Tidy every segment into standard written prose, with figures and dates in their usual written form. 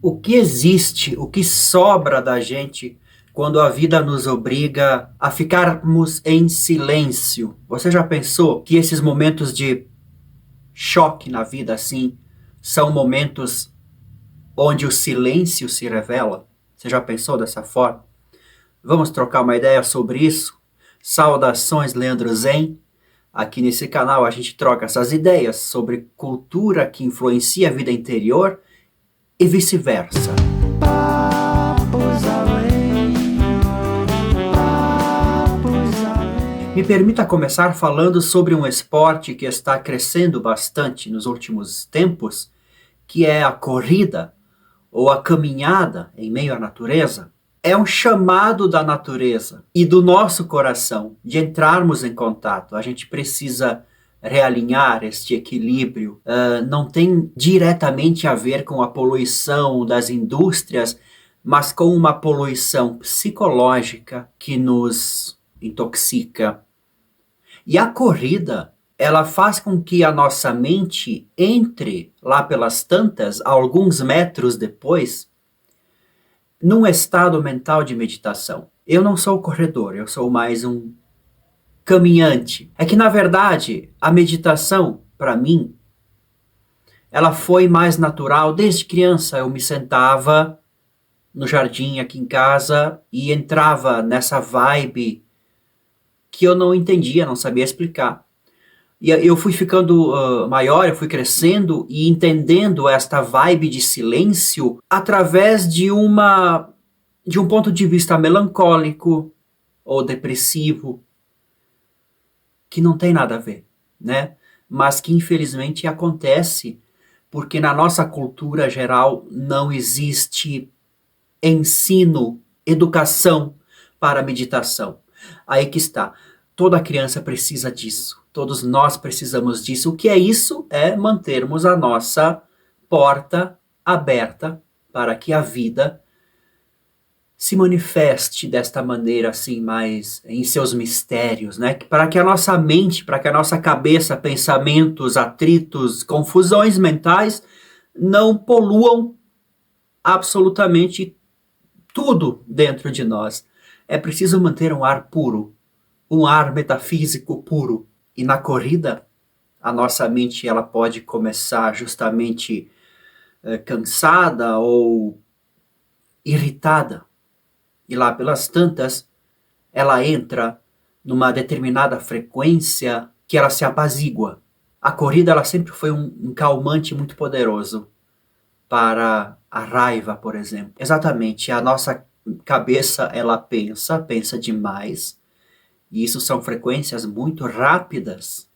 O que existe, o que sobra da gente quando a vida nos obriga a ficarmos em silêncio? Você já pensou que esses momentos de choque na vida, assim, são momentos onde o silêncio se revela? Você já pensou dessa forma? Vamos trocar uma ideia sobre isso? Saudações, Leandro Zen. Aqui nesse canal a gente troca essas ideias sobre cultura que influencia a vida interior e vice-versa. Me permita começar falando sobre um esporte que está crescendo bastante nos últimos tempos, que é a corrida ou a caminhada em meio à natureza. É um chamado da natureza e do nosso coração de entrarmos em contato. A gente precisa realinhar este equilíbrio. Não tem diretamente a ver com a poluição das indústrias, mas com uma poluição psicológica que nos intoxica. E a corrida, ela faz com que a nossa mente entre lá pelas tantas, alguns metros depois, num estado mental de meditação. Eu não sou corredor, eu sou mais um caminhante. É que, na verdade, a meditação, para mim, ela foi mais natural. Desde criança eu me sentava no jardim aqui em casa e entrava nessa vibe que eu não entendia, não sabia explicar. E eu fui ficando maior, eu fui crescendo e entendendo esta vibe de silêncio através de um ponto de vista melancólico ou depressivo, que não tem nada a ver, né? Mas que infelizmente acontece porque na nossa cultura geral não existe ensino, educação para meditação. Aí que está. Toda criança precisa disso. Todos nós precisamos disso. O que é isso? É mantermos a nossa porta aberta para que a vida se manifeste desta maneira assim, mais em seus mistérios, né? Para que a nossa mente, para que a nossa cabeça, pensamentos, atritos, confusões mentais não poluam absolutamente tudo dentro de nós. É preciso manter um ar puro, um ar metafísico puro. E na corrida, a nossa mente ela pode começar justamente cansada ou irritada. E lá pelas tantas, ela entra numa determinada frequência que ela se apazigua. A corrida ela sempre foi um calmante muito poderoso para a raiva, por exemplo. Exatamente, a nossa cabeça ela pensa demais, e isso são frequências muito rápidas,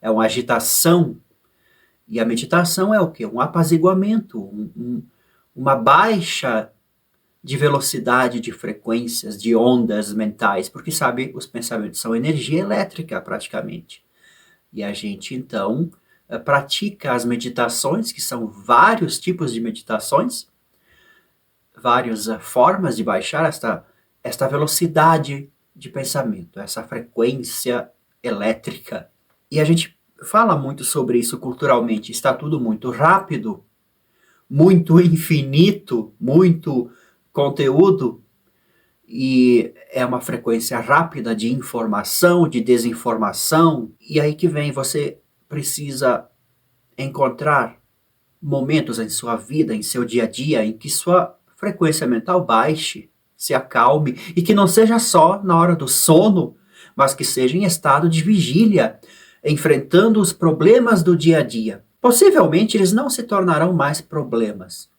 é uma agitação, e a meditação é o quê? Um apaziguamento, uma baixa de velocidade, de frequências, de ondas mentais, porque sabe, os pensamentos são energia elétrica praticamente. E a gente então pratica as meditações, que são vários tipos de meditações, várias formas de baixar esta velocidade de pensamento, essa frequência elétrica. E a gente fala muito sobre isso culturalmente. Está tudo muito rápido, muito infinito, muito conteúdo, e é uma frequência rápida de informação, de desinformação. E aí que vem, você precisa encontrar momentos em sua vida, em seu dia a dia, em que sua frequência mental baixe, se acalme, e que não seja só na hora do sono, mas que seja em estado de vigília, enfrentando os problemas do dia a dia. Possivelmente eles não se tornarão mais problemas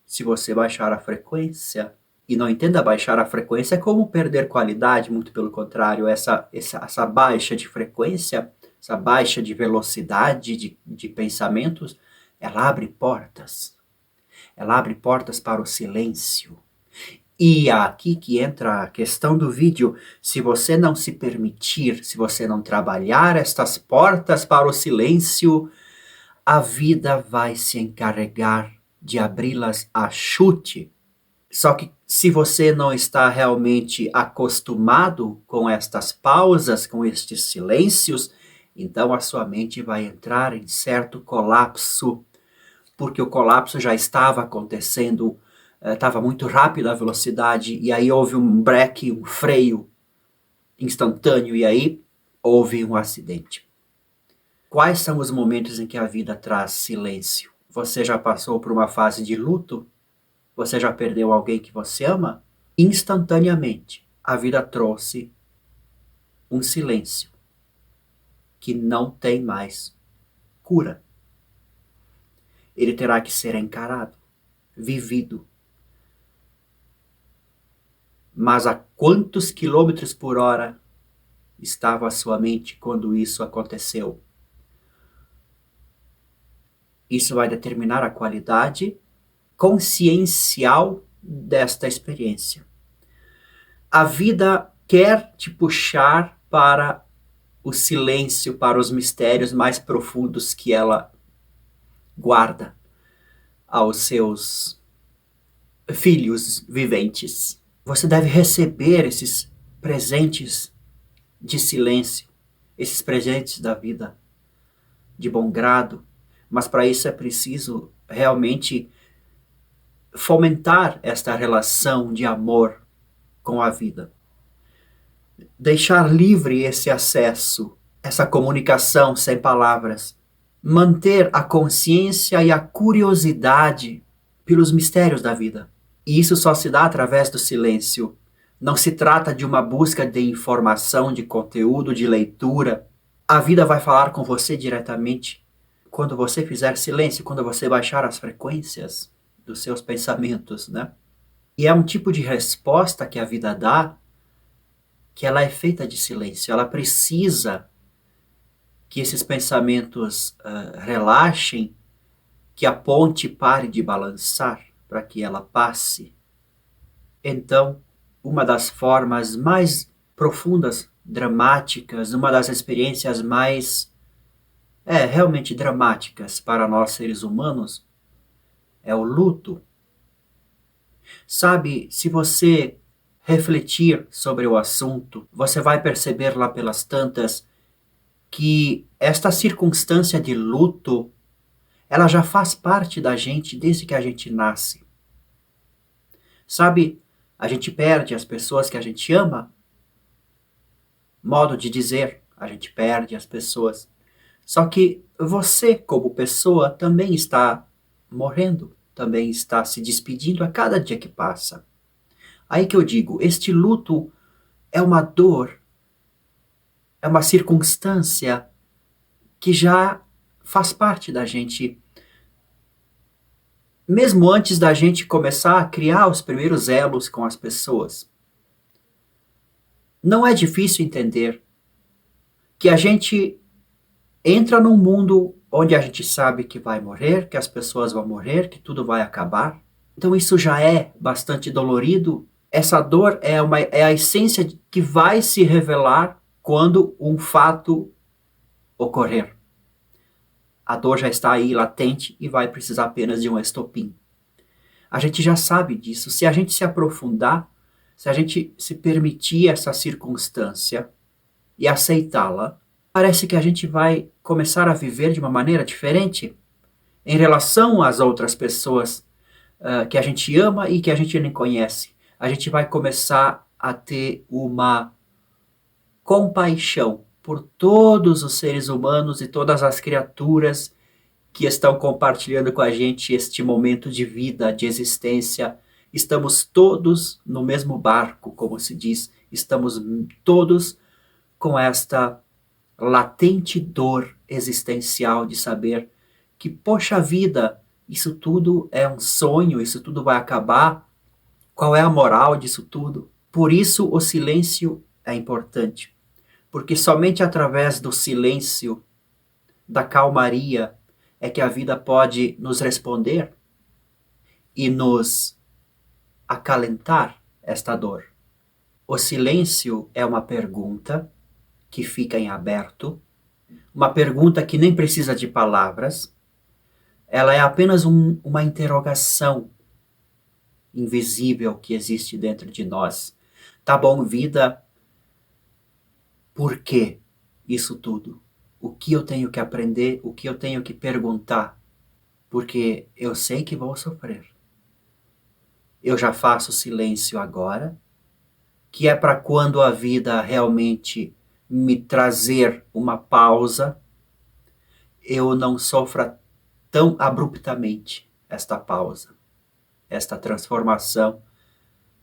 se você baixar a frequência. E não entenda baixar a frequência como perder qualidade, muito pelo contrário, essa baixa de frequência, essa baixa de velocidade de pensamentos, ela abre portas. Ela abre portas para o silêncio. E é aqui que entra a questão do vídeo. Se você não se permitir, se você não trabalhar estas portas para o silêncio, a vida vai se encarregar de abri-las a chute. Só que se você não está realmente acostumado com estas pausas, com estes silêncios, então a sua mente vai entrar em certo colapso, porque o colapso já estava acontecendo, estava muito rápido a velocidade, e aí houve um breque, um freio instantâneo, e aí houve um acidente. Quais são os momentos em que a vida traz silêncio? Você já passou por uma fase de luto? Você já perdeu alguém que você ama? Instantaneamente, a vida trouxe um silêncio que não tem mais cura. Ele terá que ser encarado, vivido. Mas a quantos quilômetros por hora estava a sua mente quando isso aconteceu? Isso vai determinar a qualidade consciencial desta experiência. A vida quer te puxar para o silêncio, para os mistérios mais profundos que ela guarda aos seus filhos viventes. Você deve receber esses presentes de silêncio, esses presentes da vida de bom grado, mas para isso é preciso realmente fomentar esta relação de amor com a vida. Deixar livre esse acesso, essa comunicação sem palavras. Manter a consciência e a curiosidade pelos mistérios da vida. E isso só se dá através do silêncio. Não se trata de uma busca de informação, de conteúdo, de leitura. A vida vai falar com você diretamente quando você fizer silêncio, quando você baixar as frequências dos seus pensamentos, né? E é um tipo de resposta que a vida dá que ela é feita de silêncio. Ela precisa que esses pensamentos relaxem, que a ponte pare de balançar para que ela passe. Então, uma das formas mais profundas, dramáticas, uma das experiências mais realmente dramáticas para nós seres humanos é o luto. Sabe, se você refletir sobre o assunto, você vai perceber lá pelas tantas que esta circunstância de luto, ela já faz parte da gente desde que a gente nasce. Sabe, a gente perde as pessoas que a gente ama. Modo de dizer, a gente perde as pessoas. Só que você, como pessoa, também está morrendo, também está se despedindo a cada dia que passa. Aí que eu digo, este luto é uma dor, é uma circunstância que já faz parte da gente. Mesmo antes da gente começar a criar os primeiros elos com as pessoas. Não é difícil entender que a gente entra num mundo onde a gente sabe que vai morrer, que as pessoas vão morrer, que tudo vai acabar. Então isso já é bastante dolorido. Essa dor é a essência que vai se revelar quando um fato ocorrer. A dor já está aí latente e vai precisar apenas de um estopim. A gente já sabe disso. Se a gente se aprofundar, se a gente se permitir essa circunstância e aceitá-la, parece que a gente vai começar a viver de uma maneira diferente em relação às outras pessoas que a gente ama e que a gente nem conhece. A gente vai começar a ter uma compaixão por todos os seres humanos e todas as criaturas que estão compartilhando com a gente este momento de vida, de existência. Estamos todos no mesmo barco, como se diz. Estamos todos com esta latente dor existencial de saber que, poxa vida, isso tudo é um sonho, isso tudo vai acabar. Qual é a moral disso tudo? Por isso o silêncio é importante. Porque somente através do silêncio, da calmaria, é que a vida pode nos responder e nos acalentar esta dor. O silêncio é uma pergunta que fica em aberto, uma pergunta que nem precisa de palavras, ela é apenas uma interrogação invisível que existe dentro de nós. Tá bom, vida, por que isso tudo? O que eu tenho que aprender? O que eu tenho que perguntar? porque eu sei que vou sofrer. Eu já faço silêncio agora, que é para quando a vida realmente me trazer uma pausa, eu não sofra tão abruptamente esta pausa, esta transformação,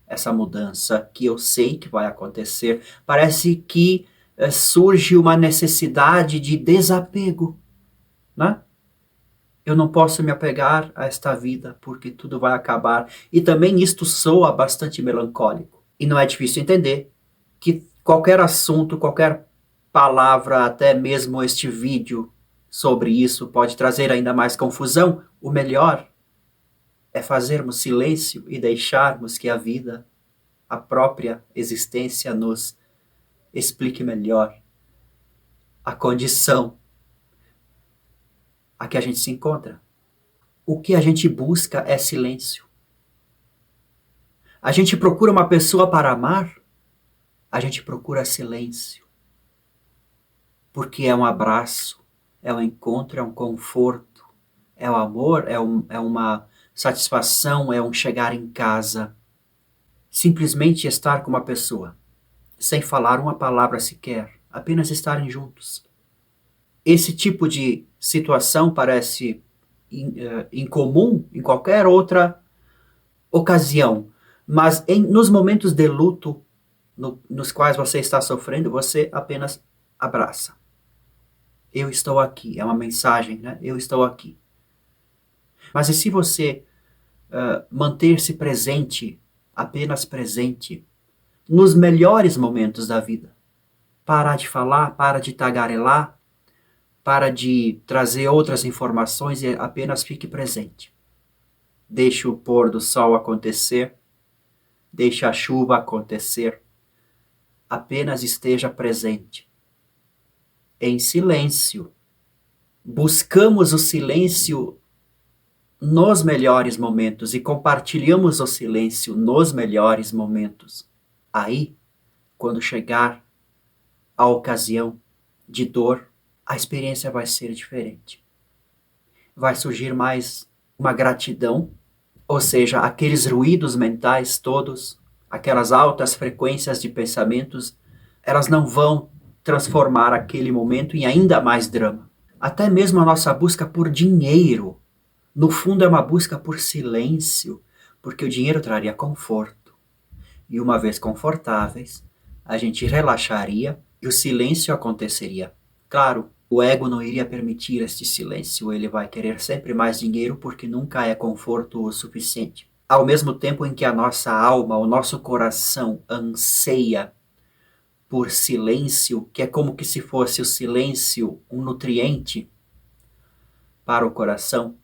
essa mudança que eu sei que vai acontecer. Parece que surge uma necessidade de desapego, né? Eu não posso me apegar a esta vida porque tudo vai acabar. E também isto soa bastante melancólico. E não é difícil entender que qualquer assunto, qualquer palavra, até mesmo este vídeo sobre isso pode trazer ainda mais confusão. O melhor é fazermos silêncio e deixarmos que a vida, a própria existência, nos explique melhor a condição a que a gente se encontra. O que a gente busca é silêncio. A gente procura uma pessoa para amar, a gente procura silêncio. Porque é um abraço, é um encontro, é um conforto, é o amor, é uma satisfação, é um chegar em casa. Simplesmente estar com uma pessoa, sem falar uma palavra sequer, apenas estarem juntos. Esse tipo de situação parece incomum em qualquer outra ocasião, mas nos momentos de luto nos quais você está sofrendo, você apenas abraça. Eu estou aqui, é uma mensagem, né? Eu estou aqui. Mas e se você manter-se presente, apenas presente, nos melhores momentos da vida? Parar de falar, para de tagarelar, para de trazer outras informações e apenas fique presente. Deixe o pôr do sol acontecer, deixe a chuva acontecer, apenas esteja presente. Em silêncio. Buscamos o silêncio nos melhores momentos e compartilhamos o silêncio nos melhores momentos. Aí, quando chegar a ocasião de dor, a experiência vai ser diferente. Vai surgir mais uma gratidão, ou seja, aqueles ruídos mentais todos, aquelas altas frequências de pensamentos, elas não vão transformar aquele momento em ainda mais drama. Até mesmo a nossa busca por dinheiro, no fundo é uma busca por silêncio, porque o dinheiro traria conforto. E uma vez confortáveis, a gente relaxaria e o silêncio aconteceria. Claro, o ego não iria permitir este silêncio, ele vai querer sempre mais dinheiro porque nunca é conforto o suficiente. Ao mesmo tempo em que a nossa alma, o nosso coração anseia por silêncio, que é como que se fosse o silêncio um nutriente para o coração,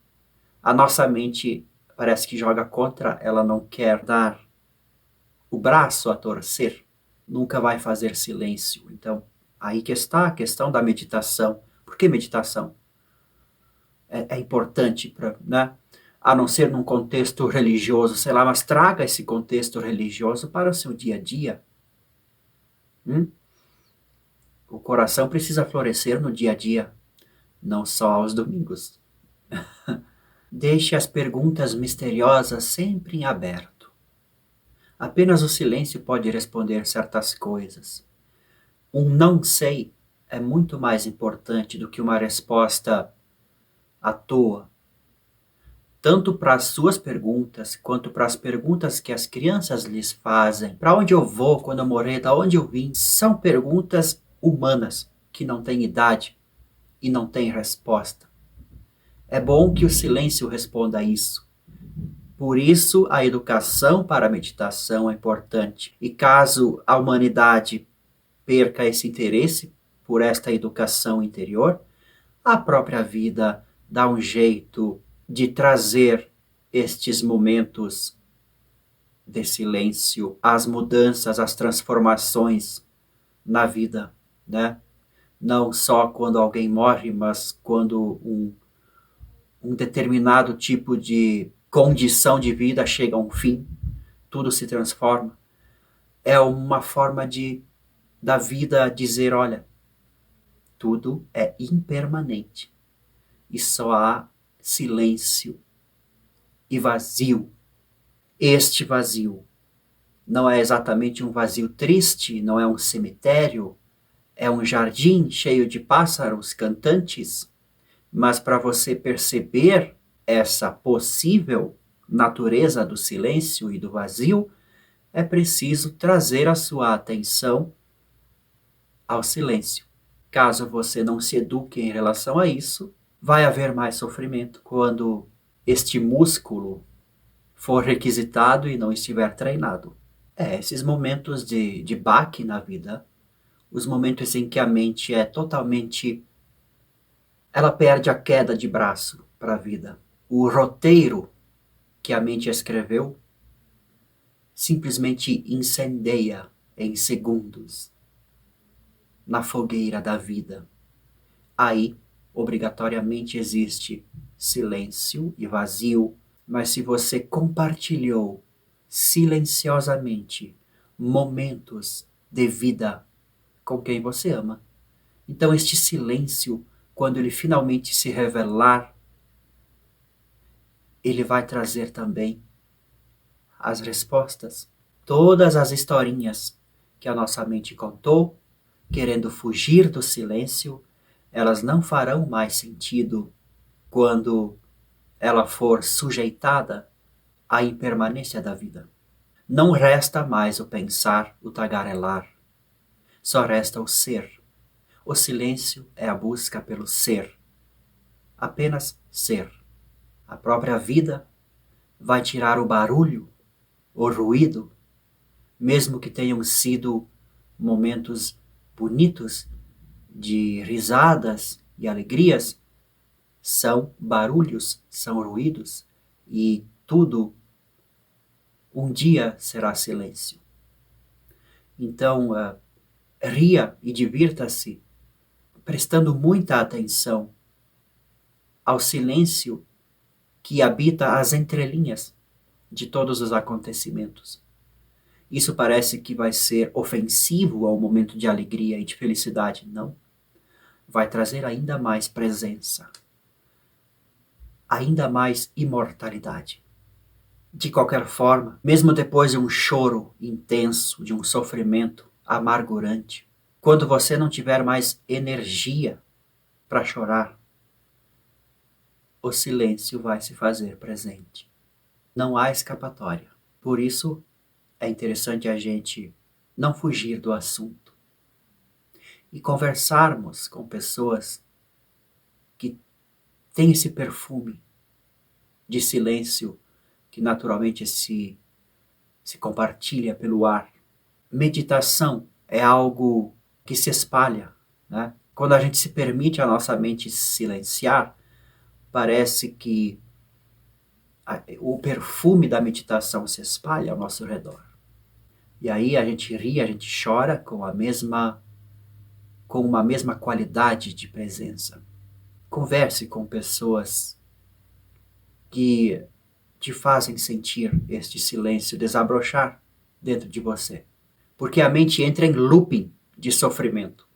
a nossa mente parece que joga contra, ela não quer dar o braço a torcer, nunca vai fazer silêncio. Então, aí que está a questão da meditação. Por que meditação? É importante, né? A não ser num contexto religioso, sei lá, mas traga esse contexto religioso para o seu dia a dia. O coração precisa florescer no dia a dia, não só aos domingos. Deixe as perguntas misteriosas sempre em aberto. Apenas o silêncio pode responder certas coisas. Um não sei é muito mais importante do que uma resposta à toa. Tanto para as suas perguntas, quanto para as perguntas que as crianças lhes fazem. Para onde eu vou quando eu morrer? Da onde eu vim? São perguntas humanas, que não têm idade e não têm resposta. É bom que o silêncio responda a isso. Por isso, a educação para a meditação é importante. E caso a humanidade perca esse interesse por esta educação interior, a própria vida dá um jeito de trazer estes momentos de silêncio, as mudanças, as transformações na vida, né? Não só quando alguém morre, mas quando um determinado tipo de condição de vida chega a um fim, tudo se transforma. É uma forma da vida dizer, olha, tudo é impermanente e só há silêncio e vazio. Este vazio não é exatamente um vazio triste, não é um cemitério, é um jardim cheio de pássaros cantantes, mas para você perceber essa possível natureza do silêncio e do vazio, é preciso trazer a sua atenção ao silêncio. Caso você não se eduque em relação a isso, vai haver mais sofrimento quando este músculo for requisitado e não estiver treinado. Esses momentos de baque na vida, os momentos em que a mente é totalmente... ela perde a queda de braço para a vida. O roteiro que a mente escreveu simplesmente incendeia em segundos na fogueira da vida. Aí, obrigatoriamente existe silêncio e vazio, mas se você compartilhou silenciosamente momentos de vida com quem você ama, então este silêncio, quando ele finalmente se revelar, ele vai trazer também as respostas. Todas as historinhas que a nossa mente contou, querendo fugir do silêncio, elas não farão mais sentido quando ela for sujeitada à impermanência da vida. Não resta mais o pensar, o tagarelar. Só resta o ser. O silêncio é a busca pelo ser. Apenas ser. A própria vida vai tirar o barulho, o ruído, mesmo que tenham sido momentos bonitos de risadas e alegrias, são barulhos, são ruídos, e tudo um dia será silêncio. Então, ria e divirta-se, prestando muita atenção ao silêncio que habita as entrelinhas de todos os acontecimentos. Isso parece que vai ser ofensivo ao momento de alegria e de felicidade. Não. Vai trazer ainda mais presença, ainda mais imortalidade. De qualquer forma, mesmo depois de um choro intenso, de um sofrimento amargurante, quando você não tiver mais energia para chorar, o silêncio vai se fazer presente. Não há escapatória. Por isso, é interessante a gente não fugir do assunto e conversarmos com pessoas que têm esse perfume de silêncio que naturalmente se compartilha pelo ar. Meditação é algo que se espalha, né? Quando a gente se permite a nossa mente silenciar, parece que o perfume da meditação se espalha ao nosso redor. E aí a gente ri, a gente chora com uma mesma qualidade de presença. Converse com pessoas que te fazem sentir este silêncio desabrochar dentro de você. Porque a mente entra em looping de sofrimento.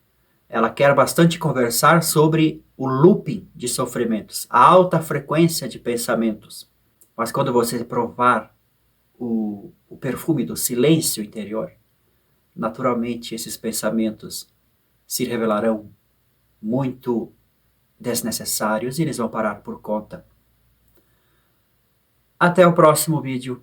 Ela quer bastante conversar sobre o looping de sofrimentos, a alta frequência de pensamentos. Mas quando você provar o perfume do silêncio interior, naturalmente esses pensamentos se revelarão muito desnecessários e eles vão parar por conta. Até o próximo vídeo.